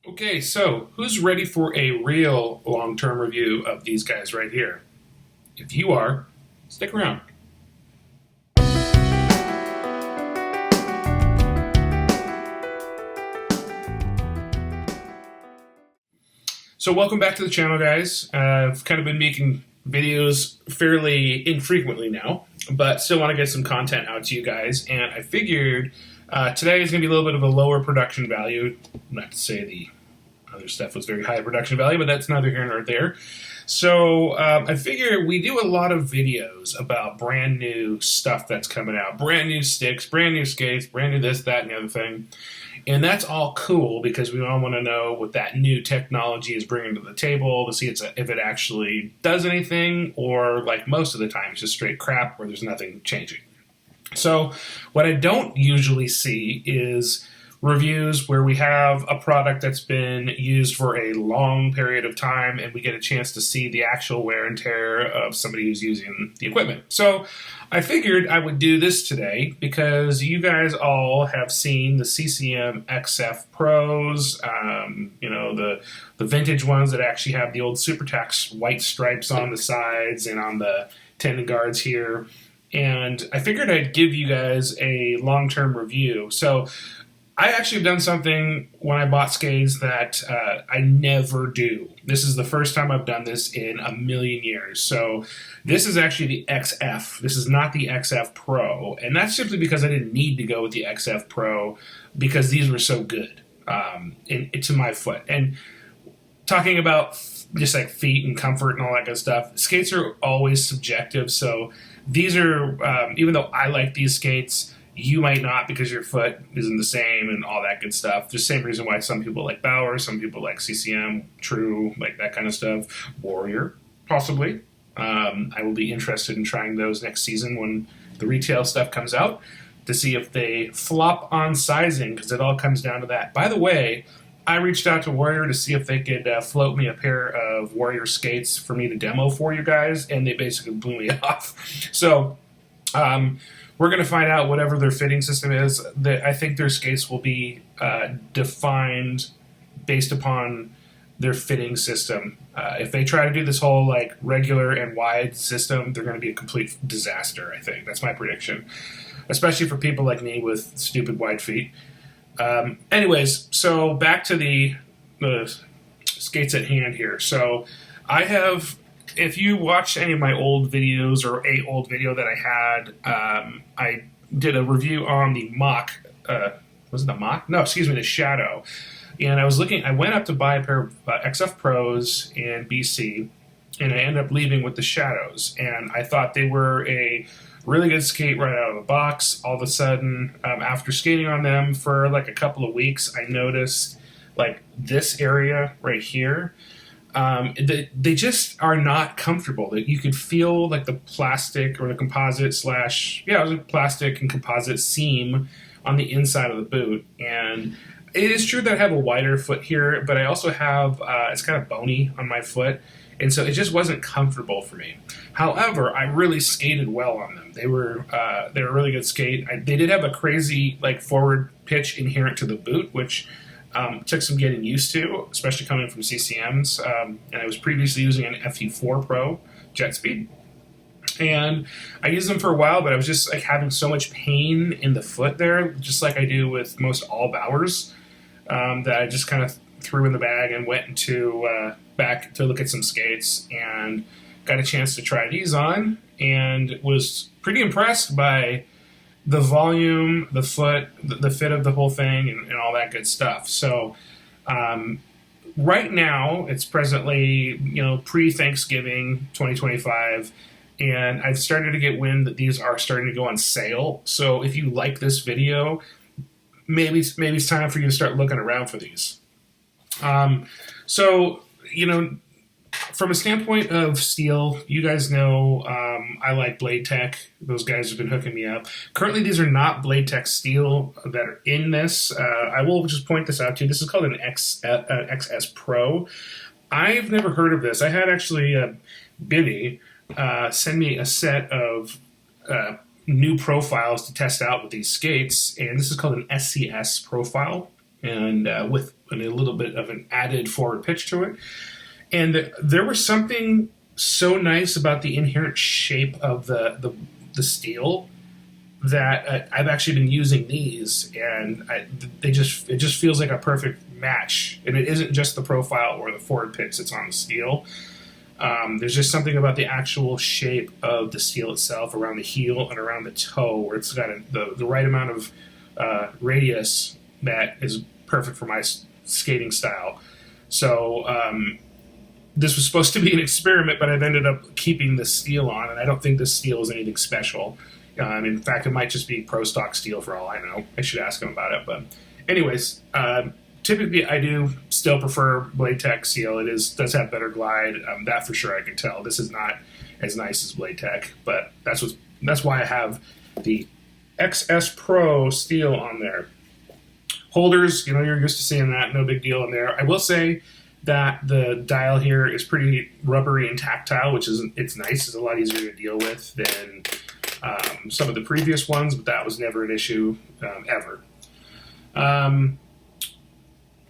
Okay, so who's ready for a real long-term review of these guys right here? If you are, stick around. So welcome back to the channel, guys. I've kind of been making videos fairly infrequently now, but still want to get some content out to you guys. And I figured today is going to be a little bit of a lower production value. Not to say the other stuff was very high production value, but that's neither here nor there. So I figure we do a lot of videos about brand new stuff that's coming out, brand new sticks, brand new skates, brand new this, that, and the other thing. And that's all cool because we all want to know what that new technology is bringing to the table to see if it actually does anything, or like most of the time, it's just straight crap where there's nothing changing. So what I don't usually see is reviews where we have a product that's been used for a long period of time and we get a chance to see the actual wear and tear of somebody who's using the equipment. So I figured I would do this today because you guys all have seen the CCM XF Pros, the vintage ones that actually have the old SuperTax white stripes on the sides and on the tendon guards here. And I figured I'd give you guys a long-term review. So I actually have done something when I bought skates that I never do. This is the first time I've done this in a million years. So this is actually the XF. This is not the XF Pro. And that's simply because I didn't need to go with the XF Pro because these were so good to my foot. And talking about just like feet and comfort and all that good stuff, skates are always subjective. So these are, even though I like these skates, you might not because your foot isn't the same and all that good stuff. The same reason why some people like Bauer, some people like CCM, True, like that kind of stuff. Warrior, possibly. I will be interested in trying those next season when the retail stuff comes out to see if they flop on sizing, because it all comes down to that. By the way, I reached out to Warrior to see if they could float me a pair of Warrior skates for me to demo for you guys, and they basically blew me off. So, we're going to find out whatever their fitting system is. I think their skates will be defined based upon their fitting system. If they try to do this whole like regular and wide system, they're going to be a complete disaster, I think. That's my prediction, especially for people like me with stupid wide feet. Anyways, so back to the skates at hand here. So I have, if you watch any of my old videos or a old video that I had, I did a review on the Mach. Was it the Mach? No, excuse me, the Shadow. And I went up to buy a pair of XF Pros in BC, and I ended up leaving with the Shadows. And I thought they were a really good skate right out of the box. All of a sudden, after skating on them for like a couple of weeks, I noticed like this area right here. They just are not comfortable. That you could feel like the plastic or the composite slash, yeah, it was a plastic and composite seam on the inside of the boot. And it is true that I have a wider foot here, but I also have, it's kind of bony on my foot. And so it just wasn't comfortable for me. However, I really skated well on them. They were a really good skate. They did have a crazy like forward pitch inherent to the boot, which took some getting used to, especially coming from CCMs. And I was previously using an FE4 Pro jet speed. And I used them for a while, but I was just like having so much pain in the foot there, just like I do with most all Bauers, that I just kind of threw in the bag and went into back to look at some skates and got a chance to try these on and was pretty impressed by the volume, the foot, the fit of the whole thing, and all that good stuff. So right now, it's presently, pre-Thanksgiving 2025, and I've started to get wind that these are starting to go on sale. So if you like this video, maybe it's time for you to start looking around for these. From a standpoint of steel, you guys know I like Blade Tech. Those guys have been hooking me up. Currently, these are not Blade Tech steel that are in this. I will just point this out to you. This is called an XS Pro. I've never heard of this. I had actually Bibby send me a set of new profiles to test out with these skates, and this is called an SCS profile. and with a little bit of an added forward pitch to it. And there was something so nice about the inherent shape of the steel that I've actually been using these, and it just feels like a perfect match. And it isn't just the profile or the forward pitch that's on the steel. There's just something about the actual shape of the steel itself around the heel and around the toe, where it's got the right amount of radius that is perfect for my skating style. So this was supposed to be an experiment, but I've ended up keeping the steel on, and I don't think this steel is anything special. In fact, it might just be pro stock steel for all I know. I should ask him about it. But anyways, typically I do still prefer Blade Tech Seal. It does have better glide. That for sure I can tell. This is not as nice as Blade Tech, but that's why I have the XS Pro steel on there. Holders, you're used to seeing that. No big deal in there. I will say that the dial here is pretty rubbery and tactile, it's nice. It's a lot easier to deal with than some of the previous ones, but that was never an issue ever.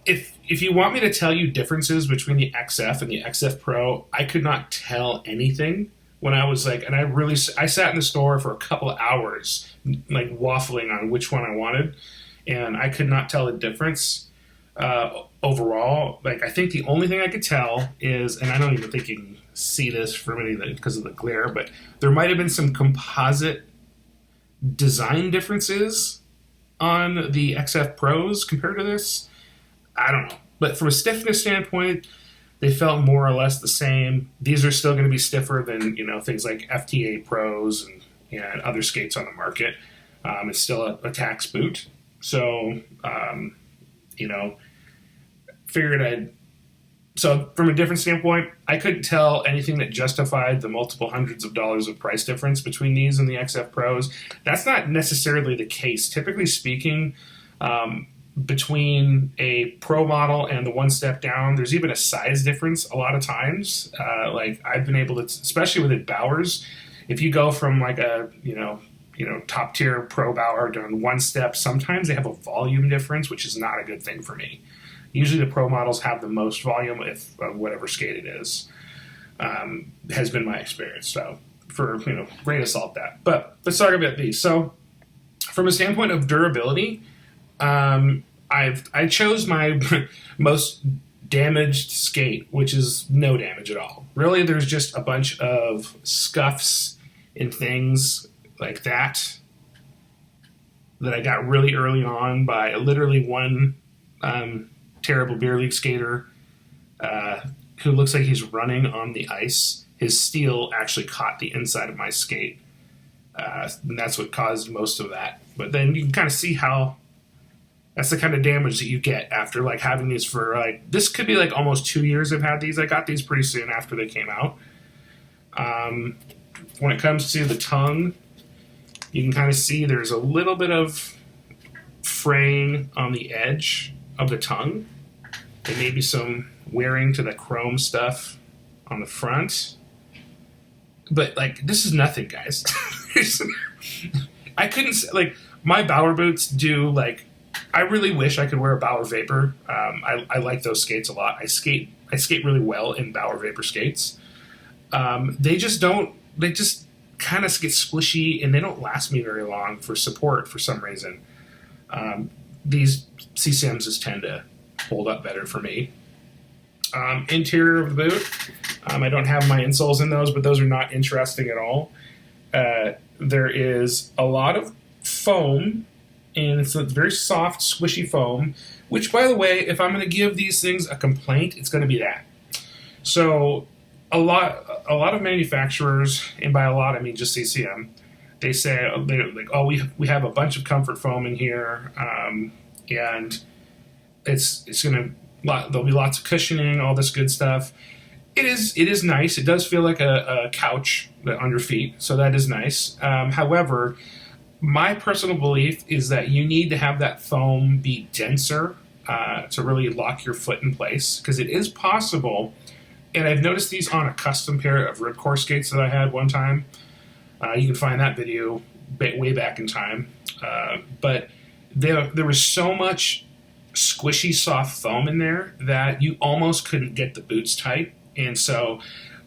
If you want me to tell you differences between the XF and the XF Pro, I could not tell anything when I was and I sat in the store for a couple of hours, waffling on which one I wanted, and I could not tell the difference overall. I think the only thing I could tell is, and I don't even think you can see this from because of the glare, but there might have been some composite design differences on the XF Pros compared to this. I don't know. But from a stiffness standpoint, they felt more or less the same. These are still going to be stiffer than things like FT8 Pros and other skates on the market. It's still a tax boot. So, figured so from a different standpoint, I couldn't tell anything that justified the multiple hundreds of dollars of price difference between these and the XF Pros. That's not necessarily the case. Typically speaking, between a Pro model and the one step down, there's even a size difference a lot of times. I've been able to, especially with Bowers, if you go from a top tier Pro Bower down one step, sometimes they have a volume difference, which is not a good thing for me. Usually the Pro models have the most volume if whatever skate it is, has been my experience. So for, grain of salt that. But let's talk about these. So from a standpoint of durability, I chose my most damaged skate, which is no damage at all. Really, there's just a bunch of scuffs and things like that I got really early on by literally one terrible beer league skater who looks like he's running on the ice. His steel actually caught the inside of my skate, and that's what caused most of that. But then you can kind of see how that's the kind of damage that you get after having these for this could be almost 2 years I've had these. I got these pretty soon after they came out. When it comes to the tongue, you can kind of see there's a little bit of fraying on the edge of the tongue. There may be some wearing to the chrome stuff on the front. But, this is nothing, guys. I couldn't, my Bauer boots do, I really wish I could wear a Bauer Vapor. I like those skates a lot. I skate really well in Bauer Vapor skates. They just kind of get squishy, and they don't last me very long for support for some reason. These CCMs just tend to hold up better for me. Interior of the boot, I don't have my insoles in those, but those are not interesting at all. There is a lot of foam, and it's a very soft, squishy foam, which, by the way, if I'm going to give these things a complaint, it's going to be that. So a lot of manufacturers, and by a lot I mean just CCM, they say we have a bunch of comfort foam in here, and it's going to there'll be lots of cushioning, all this good stuff. It is nice. It does feel like a couch on your feet, so that is nice. However, my personal belief is that you need to have that foam be denser to really lock your foot in place, because it is possible, and I've noticed these on a custom pair of Ripcore skates that I had one time. You can find that video way back in time. But there was so much squishy soft foam in there that you almost couldn't get the boots tight. And so,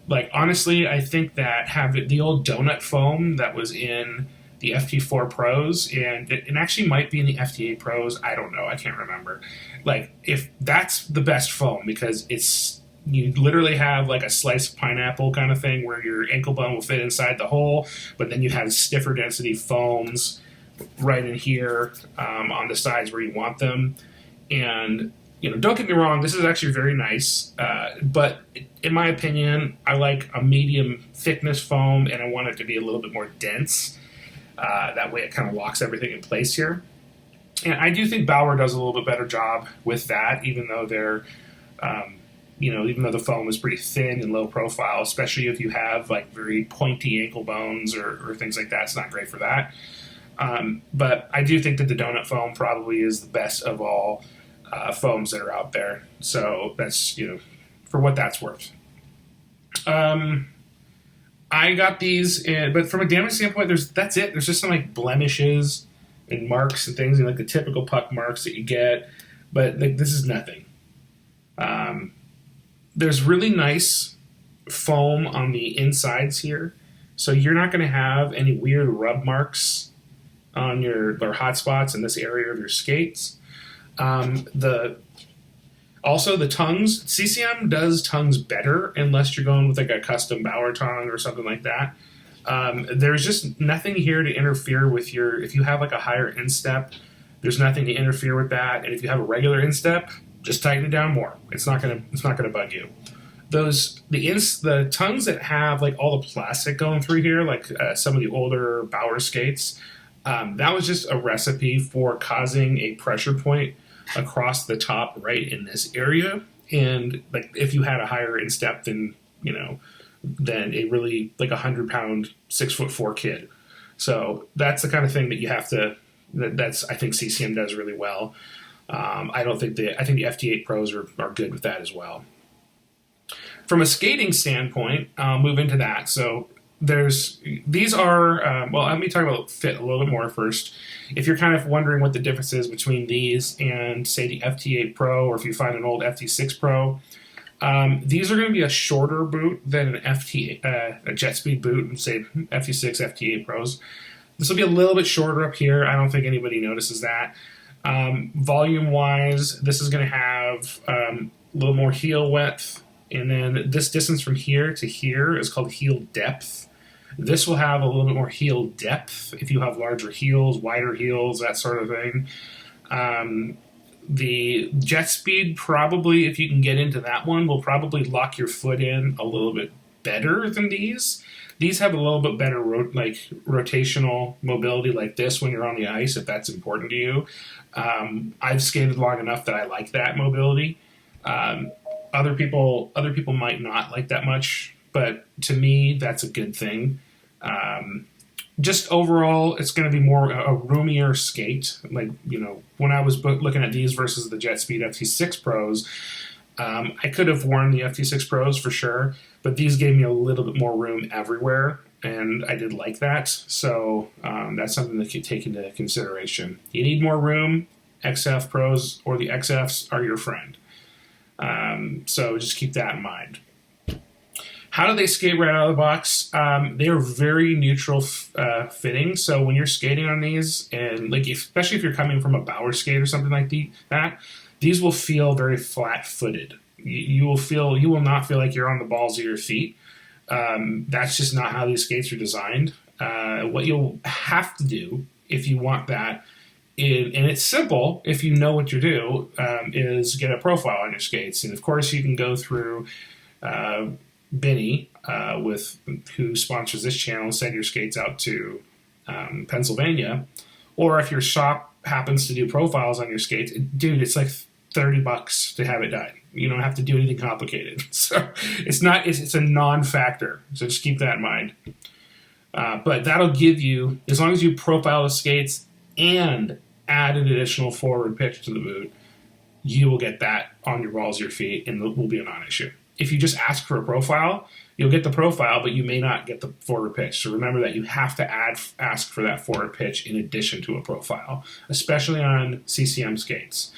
like, honestly, I think that the old donut foam that was in the FT4 Pros, and it actually might be in the FT8 Pros, I don't know, I can't remember. Like, if that's the best foam, because you literally have like a slice of pineapple kind of thing where your ankle bone will fit inside the hole, but then you have stiffer density foams right in here on the sides where you want them. And don't get me wrong, this is actually very nice, but in my opinion, I like a medium thickness foam, and I want it to be a little bit more dense. That way it kind of locks everything in place here. And I do think Bauer does a little bit better job with that, even though even though the foam is pretty thin and low profile, especially if you have like very pointy ankle bones or things like that, it's not great for that. But I do think that the donut foam probably is the best of all foams that are out there. So that's, for what that's worth. I got these, but from a damage standpoint, that's it. There's just some like blemishes and marks and things, and like the typical puck marks that you get. But like, this is nothing. There's really nice foam on the insides here, so you're not going to have any weird rub marks on or hot spots in this area of your skates. Also, the tongues, CCM does tongues better unless you're going with like a custom Bauer tongue or something like that. There's just nothing here to interfere with if you have like a higher instep, there's nothing to interfere with that. And if you have a regular instep, just tighten it down more. It's not gonna bug you. The tongues that have like all the plastic going through here, like some of the older Bauer skates, that was just a recipe for causing a pressure point across the top right in this area. And like if you had a higher instep than a really like 100-pound 6'4" kid. So that's the kind of thing that you have to. I think CCM does really well. I think the FT8 Pros are good with that as well. From a skating standpoint, I'll move into that. So these are, let me talk about fit a little bit more first. If you're kind of wondering what the difference is between these and, say, the FT8 Pro, or if you find an old FT6 Pro, these are going to be a shorter boot than a jet speed boot, and say FT6, FT8 Pros. This will be a little bit shorter up here. I don't think anybody notices that. Volume-wise, this is going to have a little more heel width, and then this distance from here to here is called heel depth. This will have a little bit more heel depth if you have larger heels, wider heels, that sort of thing. The jet speed, probably, if you can get into that one, will probably lock your foot in a little bit better than these. These have a little bit better rotational mobility like this when you're on the ice, if that's important to you. I've skated long enough that I like that mobility. Other people might not like that much, but to me, that's a good thing. Just overall, it's going to be more a roomier skate. Like, when I was looking at these versus the Jet Speed FT6 Pros, I could have worn the FT6 Pros for sure, but these gave me a little bit more room everywhere, and I did like that. So that's something that you take into consideration. You need more room, XF Pros or the XFs are your friend. So just keep that in mind. How do they skate right out of the box? They are very neutral fitting. So when you're skating on these, and like especially if you're coming from a Bauer skate or something like that, these will feel very flat-footed. You will not feel like you're on the balls of your feet. That's just not how these skates are designed. What you'll have to do if you want that, and it's simple if you know what you do, is get a profile on your skates. And of course, you can go through Benny, who sponsors this channel, send your skates out to Pennsylvania. Or if your shop happens to do profiles on your skates, dude, it's like $30 to have it done. You don't have to do anything complicated. So it's a non-factor. So just keep that in mind. But that'll give you, as long as you profile the skates and add an additional forward pitch to the boot, you will get that on your balls of your feet, and it will be a non-issue. If you just ask for a profile, you'll get the profile, but you may not get the forward pitch. So remember that you have to ask for that forward pitch in addition to a profile, especially on CCM skates.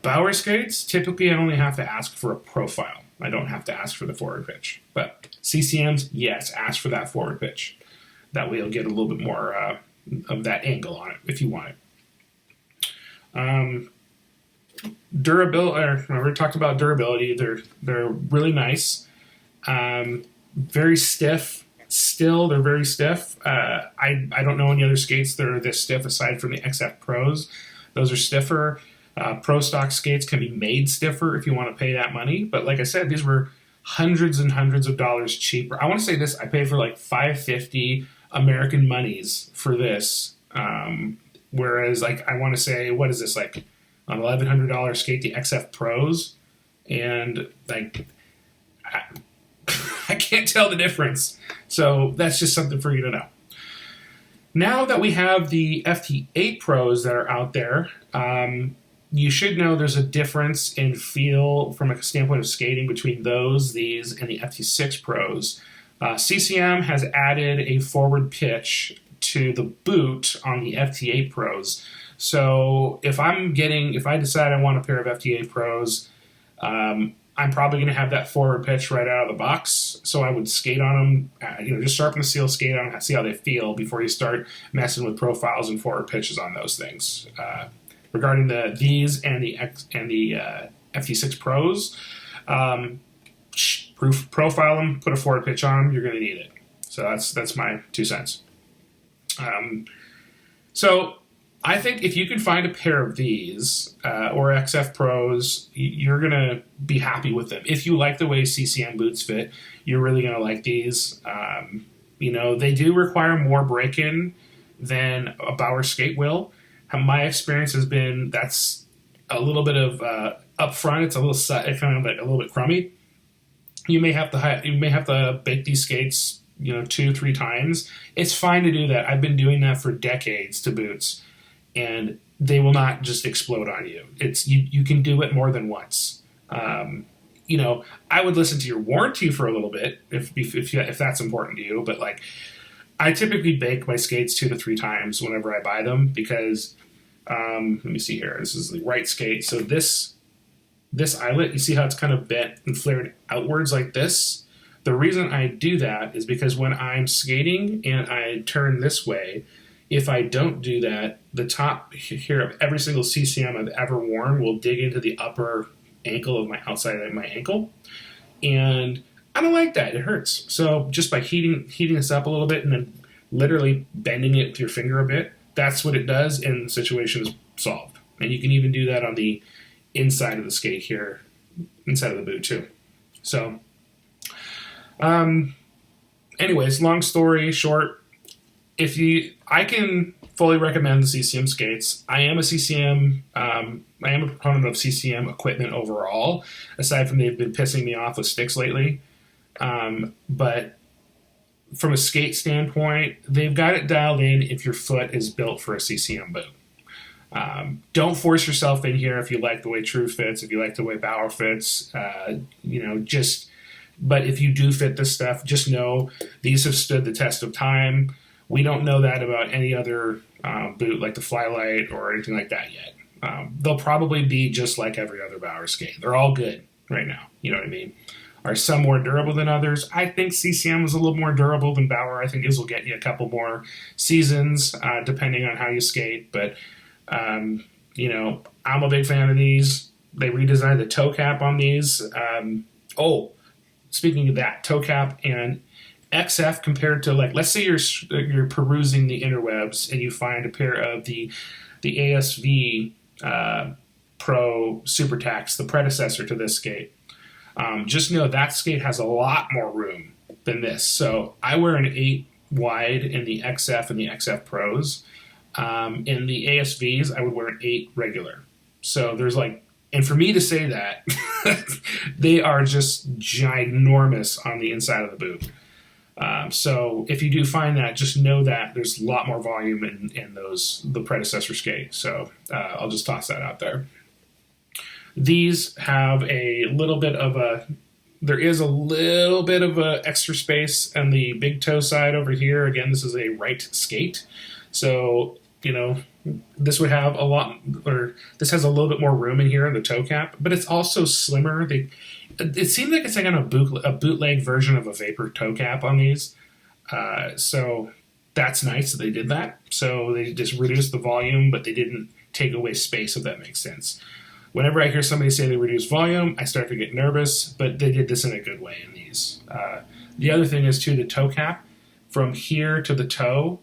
Bauer skates, typically I only have to ask for a profile. I don't have to ask for the forward pitch. But CCMs, yes, ask for that forward pitch. That way you'll get a little bit more of that angle on it if you want it. Durability, we already talked about durability. They're really nice. Very stiff. Still, they're very stiff. I don't know any other skates that are this stiff aside from the XF Pros. Those are stiffer. Pro stock skates can be made stiffer if you want to pay that money. But like I said, these were hundreds and hundreds of dollars cheaper. I want to say this, I paid for like $550 American monies for this. Whereas like I want to say, what is this, like an $1,100 skate, the XF Pros? And like I can't tell the difference. So that's just something for you to know. Now that we have the FT8 Pros that are out there, you should know there's a difference in feel from a standpoint of skating between these, and the FT6 Pros. CCM has added a forward pitch to the boot on the FT8 Pros. So if I decide I want a pair of FT8 Pros, I'm probably going to have that forward pitch right out of the box. So I would skate on them, just sharpen the seal, skate on them, see how they feel before you start messing with profiles and forward pitches on those things. Regarding these and the FT6 Pros, profile them, put a forward pitch on them, you're going to need it. So that's my 2 cents. So I think if you can find a pair of these or XF Pros, you're going to be happy with them. If you like the way CCM boots fit, you're really going to like these. They do require more break-in than a Bauer skate will. My experience has been that's a little bit of up front. It's kind of like a little bit crummy. You may have to bake these skates, 2-3 times. It's fine to do that. I've been doing that for decades to boots, and they will not just explode on you. It's you can do it more than once. I would listen to your warranty for a little bit if that's important to you, but like I typically bake my skates 2 to 3 times whenever I buy them because let me see here. This is the right skate. So this eyelet, you see how it's kind of bent and flared outwards like this? The reason I do that is because when I'm skating and I turn this way, if I don't do that, the top here of every single CCM I've ever worn will dig into the upper ankle of my outside of my ankle. And I don't like that. It hurts. So just by heating this up a little bit and then literally bending it with your finger a bit, that's what it does, and the situation is solved. And you can even do that on the inside of the skate here, inside of the boot too. So, anyways, long story short, I can fully recommend the CCM skates. I am a proponent of CCM equipment overall, aside from they've been pissing me off with sticks lately. But from a skate standpoint, they've got it dialed in if your foot is built for a CCM boot. Don't force yourself in here if you like the way True fits, if you like the way Bauer fits. But if you do fit this stuff, just know these have stood the test of time. We don't know that about any other boot like the Flylight or anything like that yet. They'll probably be just like every other Bauer skate. They're all good right now. You know what I mean? Are some more durable than others? I think CCM is a little more durable than Bauer. I think these will get you a couple more seasons, depending on how you skate. But, I'm a big fan of these. They redesigned the toe cap on these. Speaking of that, toe cap and XF compared to, like, let's say you're perusing the interwebs and you find a pair of the ASV Pro Super Tax, the predecessor to this skate. Just know that skate has a lot more room than this. So I wear an 8 wide in the XF and the XF Pros. In the ASVs, I would wear an 8 regular. So there's and for me to say that, they are just ginormous on the inside of the boot. So if you do find that, just know that there's a lot more volume in the predecessor skate. So I'll just toss that out there. These have a little bit of a extra space on the big toe side over here. Again, this is a right skate. So this would have a lot, or this has a little bit more room in here in the toe cap, but it's also slimmer. It seems like it's like on a bootleg version of a vapor toe cap on these. So that's nice that they did that. So they just reduced the volume, but they didn't take away space, if that makes sense. Whenever I hear somebody say they reduce volume, I start to get nervous, but they did this in a good way in these. The other thing is, too, the toe cap from here to the toe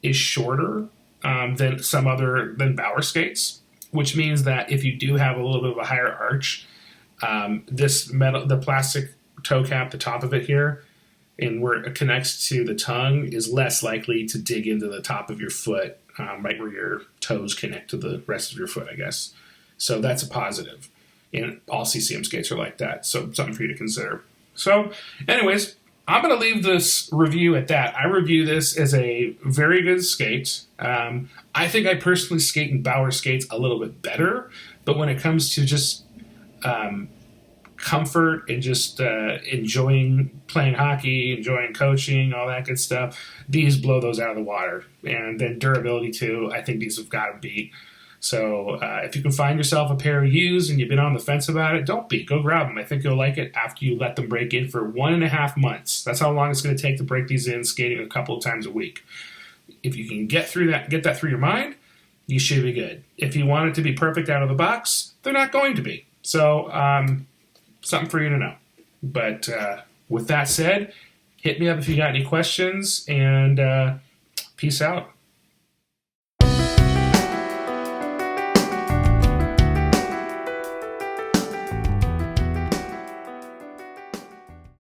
is shorter than Bauer skates, which means that if you do have a little bit of a higher arch, the plastic toe cap, the top of it here, and where it connects to the tongue, is less likely to dig into the top of your foot, right where your toes connect to the rest of your foot, I guess. So that's a positive. And all CCM skates are like that. So something for you to consider. So anyways, I'm going to leave this review at that. I review this as a very good skate. I think I personally skate in Bauer skates a little bit better. But when it comes to just comfort and just enjoying playing hockey, enjoying coaching, all that good stuff, these blow those out of the water. And then durability too, I think these have got to beat. So if you can find yourself a pair used and you've been on the fence about it, don't be. Go grab them. I think you'll like it after you let them break in for 1.5 months. That's how long it's going to take to break these in, skating a couple of times a week. If you can get that through your mind, you should be good. If you want it to be perfect out of the box, they're not going to be. So something for you to know. But with that said, hit me up if you got any questions, and peace out.